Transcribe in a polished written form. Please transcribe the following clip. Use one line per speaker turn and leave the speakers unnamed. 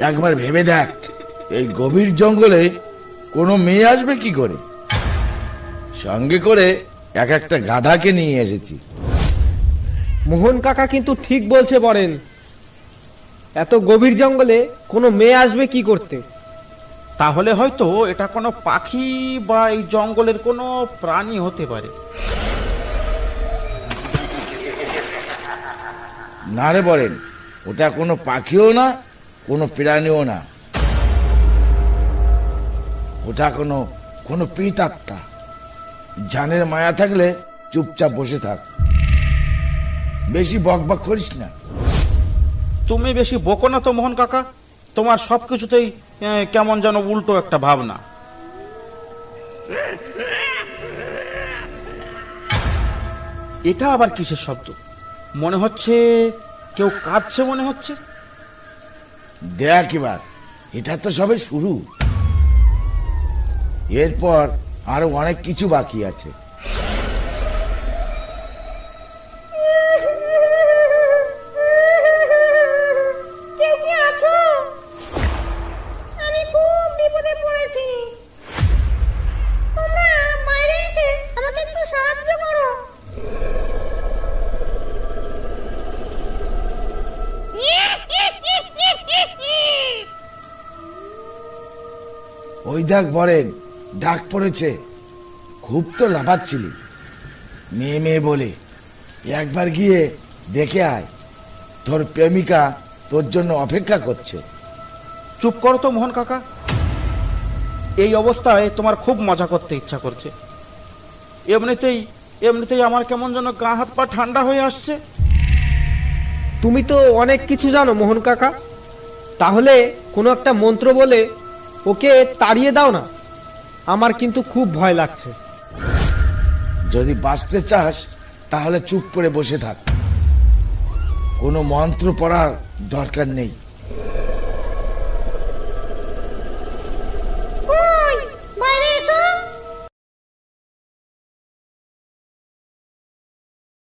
একবার ভেবে দেখ, এই গভীর জঙ্গলে কোনো মেয়ে আসবে কি করে? সঙ্গে করে একটা গাধাকে নিয়ে এসেছি।
মোহন কাকা কিন্তু ঠিক বলছে বরেন, এত গভীর জঙ্গলে কোনো মেয়ে আসবে কি করতে?
তাহলে হয়তো এটা কোনো পাখি বা এই জঙ্গলের কোনো প্রাণী হতে পারে।
না রে বলেন, ওটা কোনো পাখিও না, কোনো প্রাণীও না, ওটা কোনো কোনো পিতাত্মা। জানের মায়া থাকলে চুপচাপ বসে থাক, বেশি বকবক করিস না।
তুমি বেশি বকো না তো মোহন কাকা, তোমার সব কিছুতেই কেমন যেন উল্টো একটা ভাবনা। এটা আবার কিসের শব্দ? মনে হচ্ছে কেউ কাঁদছে মনে হচ্ছে।
দেখ এবার, এটা তো সবে শুরু, এরপর আরো অনেক কিছু বাকি আছে। ওই দেখ বলেন, ডাক পড়েছে। খুব তো লাফাচ্ছিলি, মেয়ে মেয়ে বলে, একবার গিয়ে দেখে আয়, তোর প্রেমিকা তোর জন্য অপেক্ষা করছে।
চুপ করো তো মোহন কাকা, এই অবস্থায় তোমার খুব মজা করতে ইচ্ছা করছে। এমনিতেই এমনিতেই আমার কেমন যেন গা হাত পা ঠান্ডা হয়ে আসছে।
তুমি তো অনেক কিছু জানো মোহন কাকা, তাহলে কোনো একটা মন্ত্র বলে ওকে তাড়িয়ে দাও না, আমার কিন্তু খুব ভয় লাগছে।
যদি বাঁচতে চাস তাহলে চুপ করে বসে থাক, কোনো মন্ত্র পড়ার দরকার নেই।